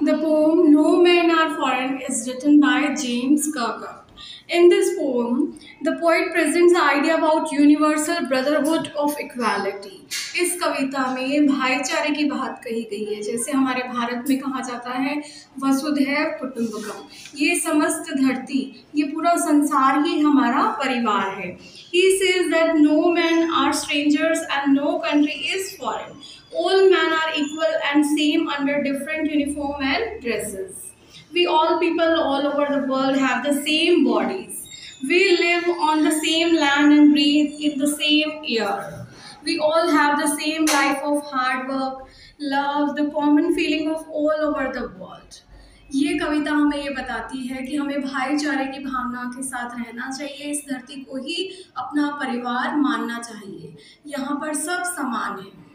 The poem No Men Are Foreign is written by James Kirkup. In this poem, the poet presents the idea about universal brotherhood of equality. इस कविता में भाईचारे की बात कही गई है, जैसे हमारे भारत में कहा जाता है वसुधैव कुटुंबकम। ये समस्त धरती, ये पूरा संसार ही हमारा परिवार है। He says that no men are strangers and no country is foreign. All men are equal and same under different uniform and dresses. We all people all over the world have the same bodies. We live on the same land and breathe in the same air. We all have the same life of hard work, love, the common feeling of all over the world. ये कविता हमें ये बताती है कि हमें भाईचारे की भावना के साथ रहना चाहिए, इस धरती को ही अपना परिवार मानना चाहिए। यहाँ पर सब समान है।